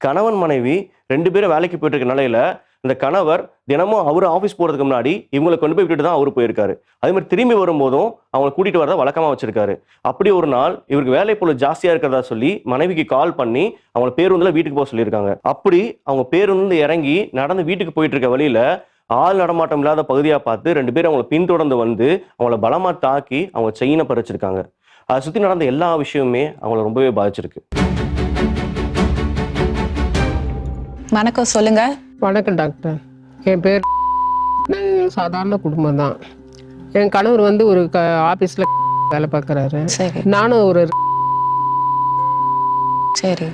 கணவன் மனைவி 2 பேரும் வேலைக்கு போயிட்டு இருக்க நிலையில, இந்த கணவர் தினமும் அவரு ஆஃபீஸ் போறதுக்கு முன்னாடி இவங்கள கொண்டு போய் விட்டுட்டு தான் அவரு போயிருக்காரு. அதே மாரி திரும்பி வரும்போதும் அவங்கள கூட்டிட்டு வரத வழக்கமா வச்சிருக்காரு. அப்படி ஒரு நாள் இவருக்கு வேலைப்பளு ஜாஸ்தியா இருக்கிறதா சொல்லி மனைவிக்கு கால் பண்ணி அவங்கள பேருந்துல வீட்டுக்கு போக சொல்லியிருக்காங்க. அப்படி அவங்க பேருந்துல இறங்கி நடந்து வீட்டுக்கு போயிட்டு இருக்க வழியில ஆள் நடமாட்டம் இல்லாத பகுதியா பார்த்து 2 பேரும் அவங்கள பின்தொடர்ந்து வந்து அவங்கள பலமா தாக்கி அவங்க செயின பறிச்சிருக்காங்க. அத சுத்தி நடந்த எல்லா விஷயமுமே அவங்கள ரொம்பவே பாதிச்சிருக்கு. வணக்கம், சொல்லுங்க. வணக்கம் டாக்டர். என் பேர் சாதாரண குடும்பம் தான். என் கணவர் வந்து ஒரு ஆஃபீஸில் வேலை பார்க்குறாரு. சரி நானும் ஒரு சரி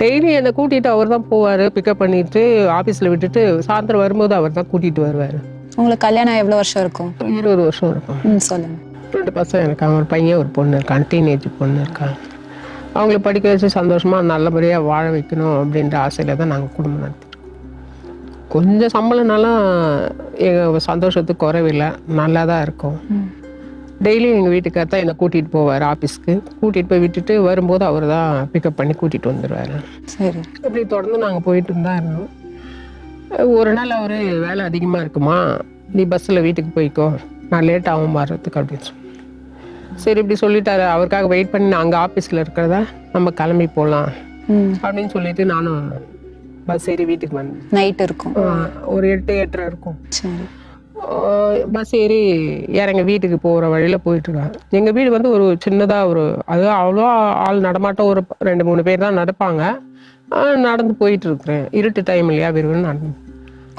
டெய்லி என்னை கூட்டிகிட்டு அவர் தான் போவார். பிக்கப் பண்ணிட்டு ஆஃபீஸில் விட்டுட்டு சாயந்தரம் வரும்போது அவர் தான் கூட்டிகிட்டு வருவார். உங்களுக்கு கல்யாணம் எவ்வளோ வருஷம் இருக்கும்? 20 வருஷம் இருக்கும். சொல்லுங்க. 2 பசங்க இருக்காங்க. ஒரு பையன் ஒரு பொண்ணு இருக்காங்க. டீனேஜ் பொண்ணு இருக்காங்க. அவங்கள படிக்க வச்சு சந்தோஷமாக நல்லபடியாக வாழ வைக்கணும் அப்படின்ற ஆசையில் தான் நாங்கள் குடும்பம் நடத்திட்டோம். கொஞ்சம் சம்பளம்னாலும் எங்கள் சந்தோஷத்துக்கு குறைவில்லை, நல்லா தான் இருக்கும். டெய்லியும் எங்கள் வீட்டுக்கார் தான் என்னை கூட்டிகிட்டு போவார் ஆஃபீஸ்க்கு. கூட்டிகிட்டு போய் விட்டுட்டு வரும்போது அவர் தான் பிக்கப் பண்ணி கூட்டிகிட்டு வந்துடுவார். சரி. இப்படி தொடர்ந்து நாங்கள் போயிட்டு தான் இருந்தோம். ஒரு நாள் அவர் வேலை அதிகமாக இருக்குமா, நீ பஸ்ஸில் வீட்டுக்கு போய்க்கோ, நான் லேட் ஆகும் வர்றதுக்கு அப்படின்னு சொல்லி. சரி இப்படி சொல்லிட்டாரு. அவருக்காக வெயிட் பண்ணி நான் அங்கே ஆஃபீஸில் இருக்கிறதா நம்ம கிளம்பி போகலாம் அப்படின்னு சொல்லிட்டு நானும் பஸ் ஏறி வீட்டுக்கு வந்தேன். நைட் இருக்கும், ஒரு 8-8:30 இருக்கும். சரி. பஸ் ஏறி இறங்க வீட்டுக்கு போகிற வழியில் போயிட்டுருக்காங்க. எங்கள் வீடு வந்து ஒரு சின்னதாக அது அவ்வளோ ஆள் நடமாட்டம், ஒரு 2-3 பேர் தான் நடப்பாங்க. நடந்து போயிட்டு இருக்கிறேன். இருட்டு டைம் இல்லையா, விரும்புன்னு நடந்து.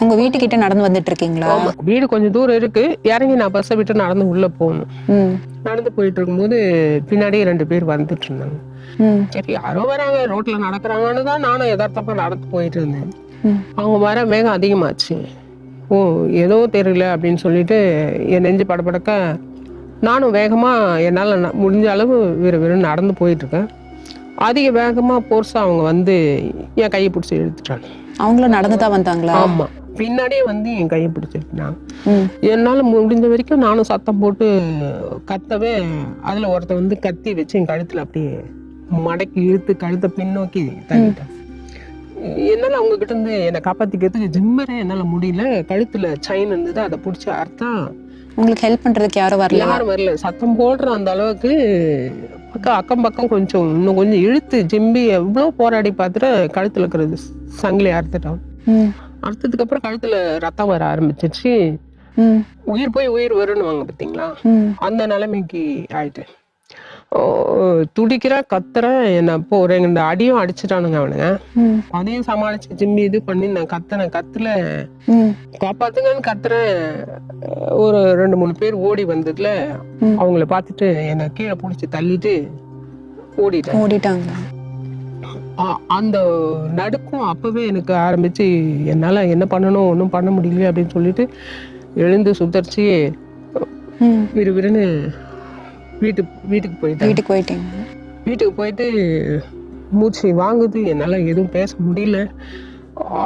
உங்க வீட்டுக்கிட்ட நடந்து வந்துட்டு இருக்கீங்களா? வீடு கொஞ்சம் தூரம் இருக்கு. இறங்கி நான் பஸ்ஸை விட்டு நடந்து உள்ள போகணும். நடந்து போயிட்டு இருக்கும்போது பின்னாடியே 2 பேர் வந்துட்டு இருந்தாங்க. சரி யாரோ வராங்க, ரோட்ல நடக்கிறாங்கன்னு தான் நானும் யதார்த்தமா நடந்து போயிட்டு இருந்தேன். அவங்க வர வேகம் அதிகமாச்சு. ஓ ஏதோ தெரியல அப்படின்னு சொல்லிட்டு என் நெஞ்சு படபடக்க நானும் வேகமா என்னால் முடிஞ்ச அளவு விறுவிறுன்னு நடந்து போயிட்டு இருக்கேன். அதிக வேகமா போர்ஸா அவங்க வந்து என் கையை பிடிச்சி இழுத்துட்டாங்க. அவங்களும் நடந்து தான் வந்தாங்களா? ஆமா, பின்னாடியே வந்து என் கையை பிடிச்சிருந்தாங்க. என்னால் முடிஞ்ச வரைக்கும் நானும் சத்தம் போட்டு கத்தவே அதில் ஒருத்த வந்து கத்தி வச்சு என் கழுத்தில் அப்படியே மடக்கி இழுத்து கழுத்தை பின்னோக்கி தள்ளிட்டேன். என்னால் அவங்க கிட்ட இருந்து என்னை காப்பாற்றிக்கிறதுக்கு ஜிம்மரே என்னால் முடியல. கழுத்தில் செயின் இருந்தது, அதை பிடிச்சி அர்த்தம். உங்களுக்கு ஹெல்ப் பண்றதுக்கு யாரும் வரல? சத்தம் போடுற அந்த அளவுக்கு அக்கம் பக்கம் இன்னும் கொஞ்சம் இழுத்து ஜிம்பி எவ்வளோ போராடி பார்த்துட்டு கழுத்தில் இருக்கிறது சங்கிலி அறுத்துட்டான். அறுத்ததுக்கு அப்புறம் கழுத்துல ரத்தம் வர ஆரம்பிச்சிருச்சு. உயிர் போய் உயிர் வரும்னுவாங்க பார்த்தீங்களா, அந்த நிலைமைக்கு ஆயிட்டு. துடிக்கிறேன், கத்துறேன். என்ன இப்போ ஒரு 2 அடியும் அடிச்சுட்டானுங்க அவனுங்க. அதையும் சமாளிச்சு ஜிம்மி இது பண்ணி நான் கத்துல காப்பாத்துங்கன்னு கத்துறேன். ஒரு 2-3 பேர் ஓடி வந்ததுல அவங்கள பார்த்துட்டு என்னை கீழே பிடிச்சி தள்ளிட்டு ஓடிட்டாங்க. அந்த நடுக்கும் அப்பவே எனக்கு ஆரம்பிச்சு என்னால என்ன பண்ணணும், ஒன்றும் பண்ண முடியல அப்படின்னு சொல்லிட்டு எழுந்து சுத்தரிச்சு விறுவிறுன்னு வீட்டுக்கு போயிட்டேன். வீட்டுக்கு போயிட்டு மூச்சு வாங்குது, என்னால எதுவும் பேச முடியல.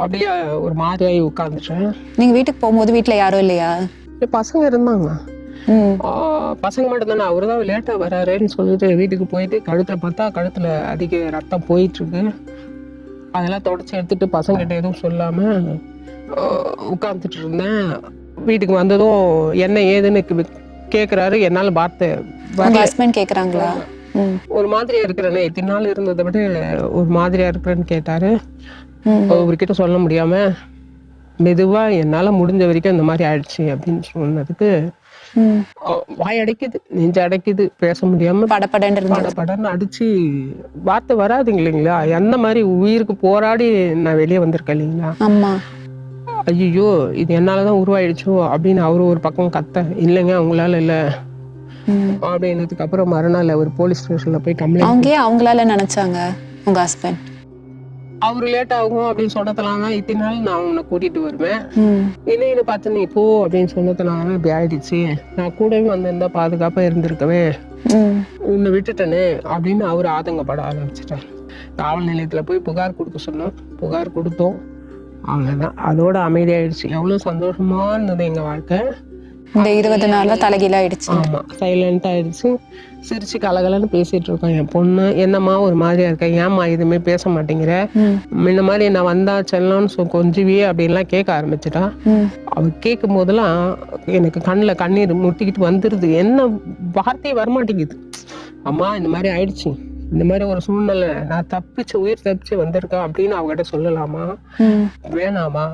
அப்படியே ஒரு மாதிரியாகி உட்காந்துட்டேன். நீங்க வீட்டுக்கு போகும்போது வீட்டுல யாரும் இல்லையா? பசங்க இருந்தாங்க. பசங்க மட்டும் தானே. அவரு தான் லேட்டா வராருன்னு சொல்லிட்டு வீட்டுக்கு போயிட்டு கழுத்துல பார்த்தா கழுத்துல அதிக ரத்தம் போயிட்டு இருக்கு. அதெல்லாம் தொடச்சி எடுத்துட்டு பசங்கிட்ட எதுவும் சொல்லாம உட்காந்துட்டு இருந்தேன். வீட்டுக்கு வந்ததும் என்ன ஏதுன்னு கேக்குறாரு. என்னால வார்த்தை ஹஸ்பண்ட் கேக்குறாங்களா? ஒரு மாதிரியா இருக்கிறேன்னு, இத்தனை நாள் இருந்ததை விட ஒரு மாதிரியா இருக்கிறேன்னு கேட்டாரு. அவர்கிட்ட சொல்ல முடியாம மெதுவா என்னால முடிஞ்ச வரைக்கும் இந்த மாதிரி ஆயிடுச்சு அப்படின்னு சொன்னதுக்கு வாய் அடைக்குது, நெஞ்சு அடைக்குது, பேச முடியாம படப்படன்னு அடிச்சு வார்த்தை வராது இல்லைங்களா. அந்த மாதிரி உயிருக்கு போராடி நான் வெளியே வந்திருக்கேன் இல்லைங்களா. ஐயோ இது என்னாலதான் உருவாயிடுச்சோ அப்படின்னு அவரு ஒரு பக்கம் கத்த, இல்லைங்க உங்களால இல்ல அப்படின்னதுக்கு அப்புறம் மறுநாள் அவர் போலீஸ் ஸ்டேஷன்ல போய் கம்ப்ளைண்ட். அவங்களால நினைச்சாங்க உங்க ஹஸ்பண்ட் அவரு லேட் ஆகும் அப்படின்னு சொன்னதுனால தான் இத்தனை நாள் நான் உன்னை கூட்டிட்டு வருவேன், என்ன பார்த்து நீ போ அப்படின்னு சொன்னதுனால இப்படி ஆயிடுச்சு. நான் கூடவே வந்திருந்தா பாதுகாப்பா இருந்திருக்கவே, உன்னை விட்டுட்டேனே அப்படின்னு அவரு ஆதங்கப்பட ஆரம்பிச்சிட்டார். காவல் நிலையத்துல போய் புகார் கொடுக்க சொன்னோம். புகார் கொடுத்தோம், அவ்வளவுதான். அதோட அமைதியாயிடுச்சு. எவ்வளவு சந்தோஷமா இருந்தது எங்க வாழ்க்கை. இந்த 20 நாளா தலைகீழ ஆயிடுச்சு. ஆமா, சைலண்ட் ஆயிடுச்சு. சிரிச்சு கலகலன்னு பேசிட்டு இருக்கோம். என் பொண்ணு என்னம்மா ஒரு மாதிரியா இருக்க, ஏம்மா எதுவுமே பேச மாட்டேங்கிற, இந்த மாதிரி நான் வந்தா செல்லம்னு கொஞ்சுவியே அப்படின்லாம் கேட்க ஆரம்பிச்சுட்டா. அவ கேட்கும் போதெல்லாம் எனக்கு கண்ணில் கண்ணீர் முட்டிக்கிட்டு வந்துருது. என்ன வார்த்தையே வரமாட்டேங்குது. அம்மா இந்த மாதிரி ஆயிடுச்சு, இந்த மாதிரி ஒரு சூழ்நிலை, நான் உயிர் தப்பிச்சு வந்திருக்கேன் அப்படின்னு அவகிட்ட சொல்லலாமா வேணாமா?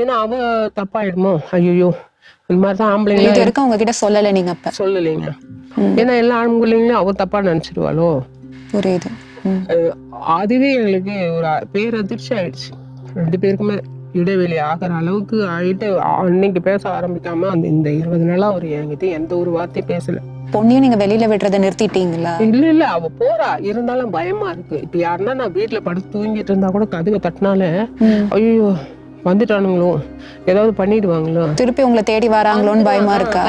ஏன்னா அவ தப்பாயிடுமோ, ஐயோ இந்த மாதிரிதான் ஆம்பளைங்க இது வரைக்கும் உங்ககிட்ட சொல்லல நீங்க? அப்ப சொல்லலைங்க. ஏன்னா எல்லா ஆண்களையும் அவ தப்பா நினைச்சிடுவாளோ. புரியுது. அதுவே எங்களுக்கு ஒரு பேரதிர்ச்சி ஆயிடுச்சு. 2 பேருக்குமே இடைவெளி ஆகிற அளவுக்கு ஆயிட்டு அன்னைக்கு பேச ஆரம்பிக்காம இந்த 20 நாளா அவர் என்கிட்ட எந்த ஒரு வார்த்தையும் பேசல. பொண்ணையும் நீங்க வெளியில விடுறத நிறுத்திட்டீங்களா? இல்ல அவ போறா, இருந்தாலும் பயமா இருக்கு. இப்ப யாருன்னா நான் வீட்டுல படுத்து தூங்கிட்டு இருந்தா கூட கதவை தட்டினால ஐயோ வந்துட்டானுங்களோ, ஏதாவது பண்ணிடுவாங்களோ, திருப்பி உங்களை தேடி வராங்களோன்னு பயமா இருக்கா?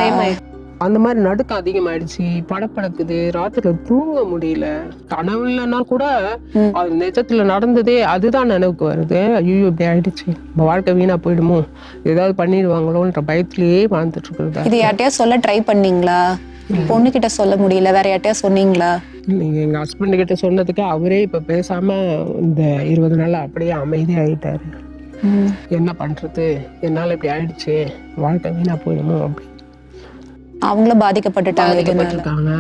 அந்த மாதிரி நடுக்கம் அதிகமாயிடுச்சு. படப்படக்குது, ராத்திரில தூங்க முடியல. கனவு இல்லைன்னா கூட அது நிஜத்துல நடந்ததே அதுதான் நினைவுக்கு வருது. ஐயோ இப்படி ஆயிடுச்சு, நம்ம வாழ்க்கை வீணா போயிடுமோ, ஏதாவது பண்ணிடுவாங்களோன்ற பயத்திலேயே வாழ்ந்துட்டு இருக்கிறது. இது யார்ட்டையா சொல்ல ட்ரை பண்ணீங்களா? பொண்ணு கிட்ட சொல்ல முடியல, வேற யார்ட்டையா சொன்னீங்களா? நீங்க எங்க ஹஸ்பண்ட் கிட்ட சொன்னதுக்கு அவரே இப்ப பேசாம இந்த 20 நாள் அப்படியே அமைதி ஆயிட்டாரு. என்ன பண்றது, என்னால இப்படி ஆயிடுச்சு, வாழ்க்கை வீணா போயிடுமோ அப்படி. அவங்களும் பாதிக்கப்பட்டுட்டாங்க.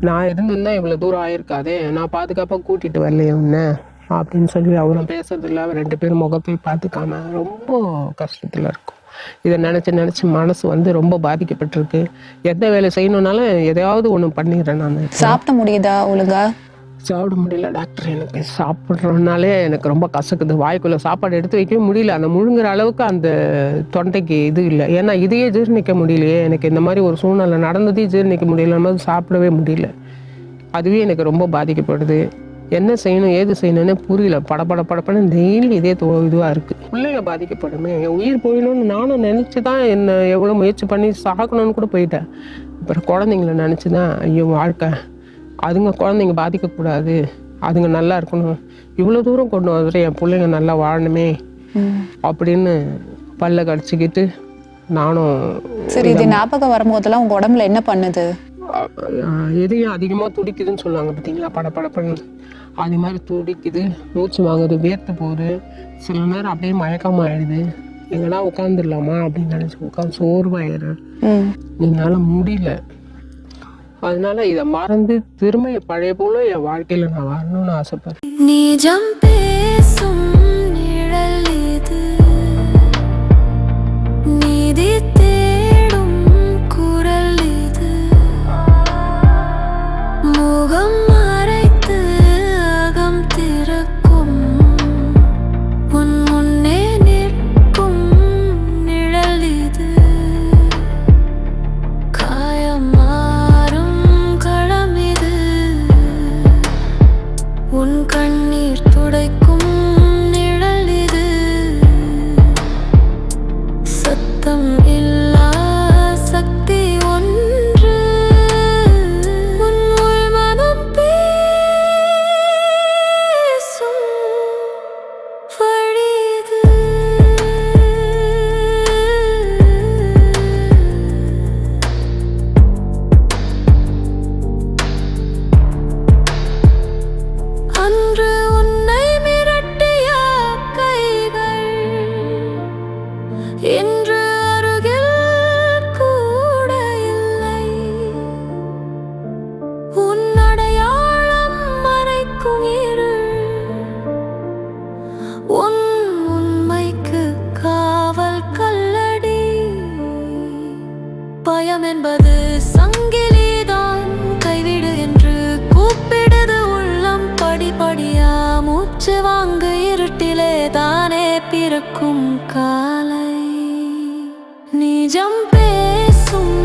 நான் இருந்திருந்தா இவ்வளவு தூரம் ஆயிருக்காதே, நான் பாதுகாப்பா கூட்டிட்டு வரலையே உன்ன அப்படின்னு சொல்லி அவரும் பேசுறது இல்ல. 2 பேரும் முகத்தை பார்த்துக்காம ரொம்ப கஷ்டத்துல இருக்கும். இதை நினைச்சு மனசு ரொம்ப பாதிக்கப்பட்டிருக்கு. எந்த வேலை செய்யணும்னாலும் எதையாவது ஒண்ணு பண்ணிடுறேன். நான் சாப்பிட முடியுதா ஒழுங்கா? சாப்பிட முடியல டாக்டர். எனக்கு சாப்பிட்றதுனாலே எனக்கு ரொம்ப கசக்குது. வாய்க்குள்ள சாப்பாடு எடுத்து வைக்கவே முடியல. அந்த முழுங்குற அளவுக்கு அந்த தொண்டைக்கு இது இல்லை. ஏன்னா இதையே ஜீர்ணிக்க முடியலையே. எனக்கு இந்த மாதிரி ஒரு சூழ்நிலை நடந்ததே ஜீர்ணிக்க முடியல, நம்ம சாப்பிடவே முடியல. அதுவே எனக்கு ரொம்ப பாதிக்கப்படுது. என்ன செய்யணும் ஏது செய்யணும்னு புரியல. படப்படன்னு டெய்லி இதே இதுவா இருக்கு. பிள்ளைங்க பாதிக்கப்படுமே, என் உயிர் போயிடணும்னு நானும் நினைச்சுதான் என்ன எவ்வளவு முயற்சி பண்ணி சாகணும்னு கூட போயிட்டேன். அப்புறம் குழந்தைங்கள நினைச்சுதான் ஐயோ வாழ்க்கை, அதுங்க குழந்தைங்க பாதிக்கக்கூடாது, அதுங்க நல்லா இருக்கணும், இவ்வளோ தூரம் கொண்டு வந்துட்டு என் பிள்ளைங்க நல்லா வாழணுமே அப்படின்னு பல்ல கடிச்சிக்கிட்டு நானும். சரி, இது ஞாபகம் வரும்போதெல்லாம் உங்க உடம்புல என்ன பண்ணுது? எதையும் அதிகமாக துடிக்குதுன்னு சொல்லுவாங்க பார்த்தீங்களா, படப்படப்பன்னு அது மாதிரி துடிக்குது, மூச்சு வாங்குது, வேர்த்து போகுது. சில நேரம் அப்படியே மயக்கமாக ஆயிடுது. எங்கன்னா உட்காந்துடலாமா அப்படின்னு நினச்சி உட்காந்து சோர்வாயிடுறேன். என்னால் முடியல. அதனால இதை மறந்து திரும்ப பழைய போல என் வாழ்க்கையில நான் வரணும்னு ஆசைப்படுறேன். நிஜம் பேசும் நிழல் இது, நீதி தேடும் குரல் இது, முகம் மறைத்து அகம் திறக்கும் உன் முன்னே நிற்கும் நிழல் இது, காயமா உன் கண்ணீர் துடைக்கும் நிழல் இது, சத்தம் இல்லா சக்தி ஒன்று உன் உள் மனம் பேசும் வழி இது. அன்று உன்னை மிரட்டிய கைகள் இன்று அருகில் கூட இல்லை. உன் அடையாளம் மறைக்கும் இருள் உன் உண்மைக்கு காவல் கல்லடி. பயம் என்பது சங்கிலிதான், கைவிடு என்று கூப்பிடுது உள்ளம். படிப்படியா மூச்சு வாங்க இருட்டிலே தானே பிறக்கும் காலை. நிஜம் பேசும்